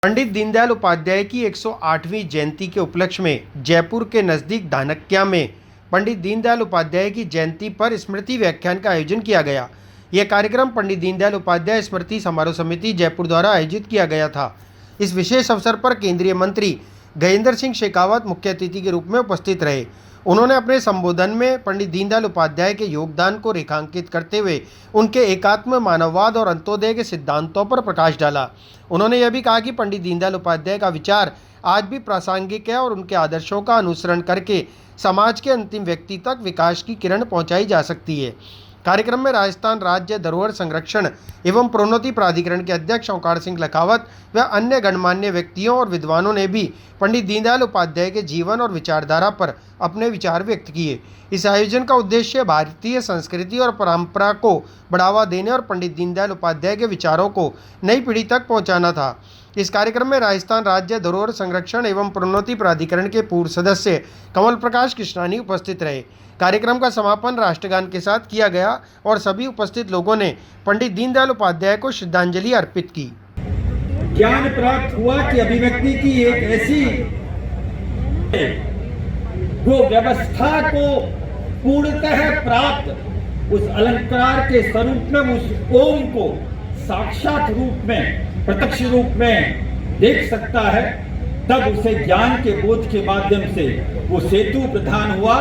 पंडित दीनदयाल उपाध्याय की 108वीं जयंती के उपलक्ष्य में जयपुर के नज़दीक धानक्या में पंडित दीनदयाल उपाध्याय की जयंती पर स्मृति व्याख्यान का आयोजन किया गया। यह कार्यक्रम पंडित दीनदयाल उपाध्याय स्मृति समारोह समिति जयपुर द्वारा आयोजित किया गया था। इस विशेष अवसर पर केंद्रीय मंत्री गजेंद्र सिंह शेखावत मुख्य अतिथि के रूप में उपस्थित रहे। उन्होंने अपने संबोधन में पंडित दीनदयाल उपाध्याय के योगदान को रेखांकित करते हुए उनके एकात्म मानववाद और अंत्योदय के सिद्धांतों पर प्रकाश डाला। उन्होंने यह भी कहा कि पंडित दीनदयाल उपाध्याय का विचार आज भी प्रासंगिक है और उनके आदर्शों का अनुसरण करके समाज के अंतिम व्यक्ति तक विकास की किरण पहुंचाई जा सकती है। कार्यक्रम में राजस्थान राज्य धरोहर संरक्षण एवं प्रोन्नति प्राधिकरण के अध्यक्ष ओंकार सिंह लखावत व अन्य गणमान्य व्यक्तियों और विद्वानों ने भी पंडित दीनदयाल उपाध्याय के जीवन और विचारधारा पर अपने विचार व्यक्त किए। इस आयोजन का उद्देश्य भारतीय संस्कृति और परंपरा को बढ़ावा देने और पंडित दीनदयाल उपाध्याय के विचारों को नई पीढ़ी तक पहुंचाना था। इस कार्यक्रम में राजस्थान राज्य धरोहर संरक्षण एवं प्रोन्नति प्राधिकरण के पूर्व सदस्य कमल प्रकाश कृष्णानी उपस्थित रहे। कार्यक्रम का समापन राष्ट्रगान के साथ किया गया और सभी उपस्थित लोगों ने पंडित दीनदयाल उपाध्याय को श्रद्धांजलि अर्पित की। ज्ञान प्राप्त हुआ कि अभिव्यक्ति की एक ऐसी जो व्यवस्था को पूर्णतः प्राप्त उस अलंकार के स्वरूप में उस ओम को साक्षात रूप में प्रत्यक्ष रूप में देख सकता है, तब उसे ज्ञान के बोध के माध्यम से वो सेतु प्रदान हुआ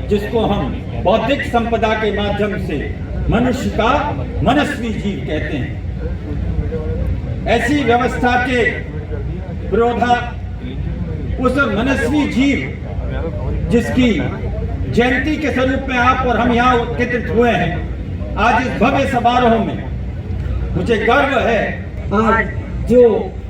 जिसको हम बौद्धिक संपदा के माध्यम से मनुष्य का मनस्वी जीव कहते हैं। ऐसी व्यवस्था के विरोधा उस मनस्वी जीव जिसकी जयंती के स्वरूप में आप और हम यहाँ एकत्रित हुए हैं आज इस भव्य समारोह में, मुझे गर्व है आज जो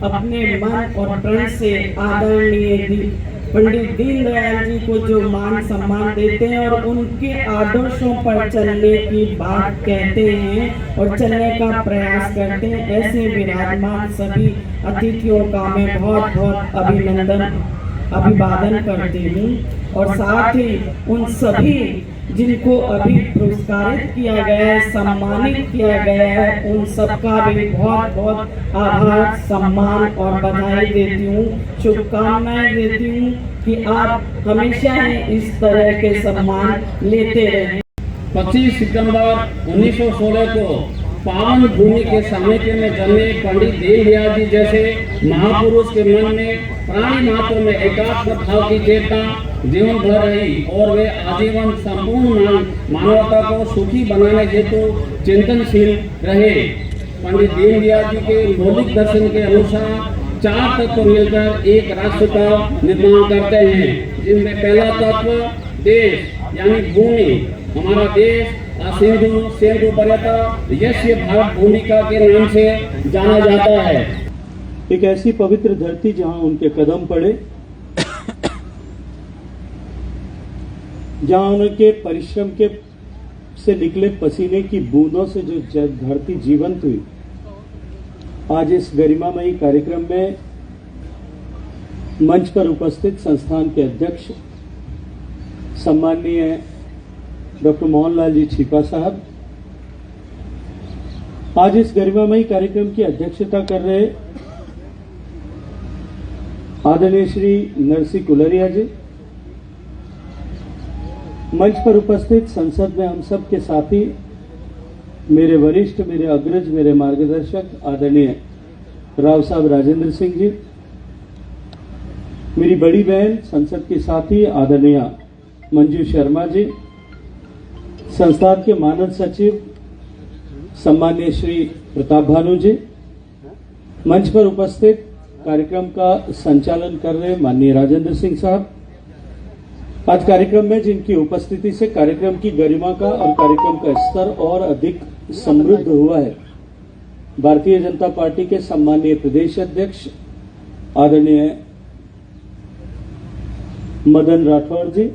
अपने मन और प्राण से आदरणीय पंडित दीनदयाल जी को जो मान सम्मान देते हैं और उनके आदर्शों पर चलने की बात कहते हैं और चलने का प्रयास करते हैं, ऐसे विराजमान सभी अतिथियों का मैं बहुत बहुत अभिवादन करती हूँ और साथ ही उन सभी जिनको अभी पुरस्कारित किया गया है, सम्मानित किया गया है, उन सबका भी बहुत बहुत आभार, सम्मान और बधाई देती हूँ, शुभकामनाएं देती हूँ कि आप हमेशा ही इस तरह के सम्मान लेते रहें। 25 सितंबर 1916 को पावन भूमि के सानिध्य में जन्मे पंडित दीनदयाल जी जैसे महापुरुष के मन में प्राणी मात्र में एकात्म भाव की चेतना जीवन भर रही और वे आजीवन संपूर्ण मानवता को सुखी बनाने हेतु चिंतनशील रहे। पंडित दीनदयाल जी के मौलिक दर्शन के अनुसार 4 तत्व मिलकर एक राष्ट्र का निर्माण करते हैं, जिनमें पहला तत्व देश यानी भूमि, हमारा देश सिंधु सेंधु पर्यटन यश्य भारत भूमिका के नाम से जाना जाता है। एक ऐसी पवित्र धरती जहां उनके कदम पड़े, जहां उनके परिश्रम के से निकले पसीने की बूंदों से जो धरती जीवंत हुई। आज इस गरिमामयी कार्यक्रम में मंच पर उपस्थित संस्थान के अध्यक्ष सम्माननीय डॉक्टर मोहनलाल जी छीपा साहब, आज इस गरिमामयी कार्यक्रम की अध्यक्षता कर रहे आदरणीय श्री नरसिंह कुलरिया जी, मंच पर उपस्थित संसद में हम सब के साथी, मेरे वरिष्ठ, मेरे अग्रज, मेरे मार्गदर्शक आदरणीय राव साहब राजेंद्र सिंह जी, मेरी बड़ी बहन संसद की साथी आदरणीय मंजू शर्मा जी, संस्थान के मानद सचिव सम्माननीय श्री प्रताप भानु जी, मंच पर उपस्थित कार्यक्रम का संचालन कर रहे माननीय राजेंद्र सिंह साहब। आज कार्यक्रम में जिनकी उपस्थिति से कार्यक्रम की गरिमा का और कार्यक्रम का स्तर और अधिक समृद्ध हुआ है, भारतीय जनता पार्टी के सम्माननीय प्रदेश अध्यक्ष आदरणीय मदन राठौर जी,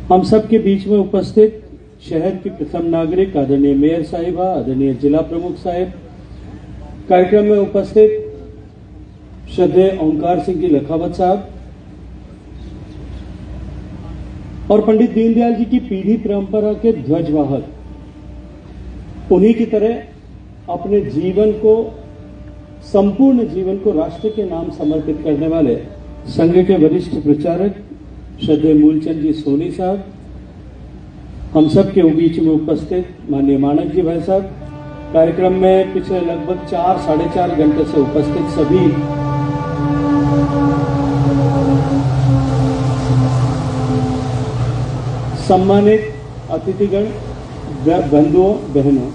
हम सब के बीच में उपस्थित शहर की प्रथम नागरिक आदरणीय मेयर साहिबा, आदरणीय जिला प्रमुख साहिब, कार्यक्रम में उपस्थित श्रद्धेय ओंकार सिंह जी लखावत साहब और पंडित दीनदयाल जी की पीढ़ी परंपरा के ध्वजवाहक, उन्हीं की तरह अपने जीवन को संपूर्ण जीवन को राष्ट्र के नाम समर्पित करने वाले संघ के वरिष्ठ प्रचारक श्रद्धेय मूलचंद जी सोनी साहब, हम सब के बीच में उपस्थित माननीय मानक जी भाई साहब, कार्यक्रम में पिछले लगभग 4-4.5 घंटे से उपस्थित सभी सम्मानित अतिथिगण, बंधुओं बहनों,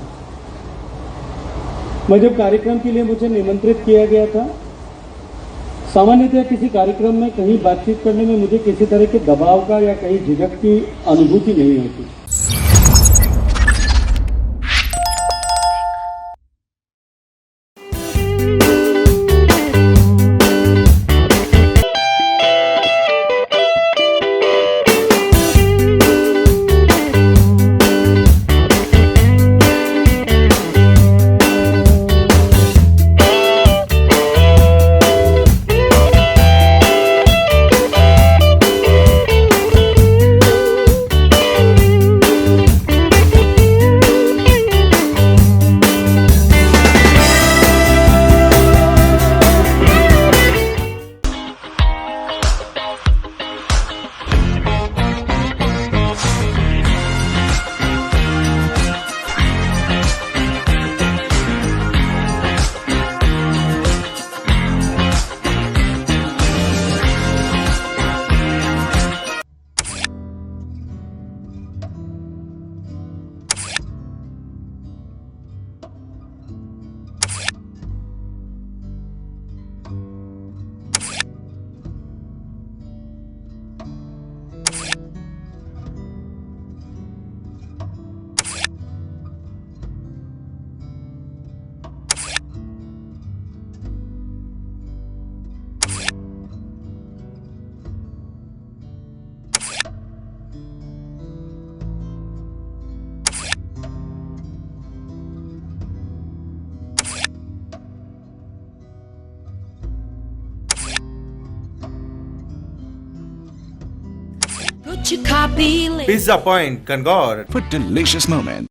मैं जब कार्यक्रम के लिए मुझे निमंत्रित किया गया था, सामान्यतः किसी कार्यक्रम में कहीं बातचीत करने में मुझे किसी तरह के दबाव का या कहीं झिझक की अनुभूति नहीं होती। Pizza Point, Kangor. For delicious moments.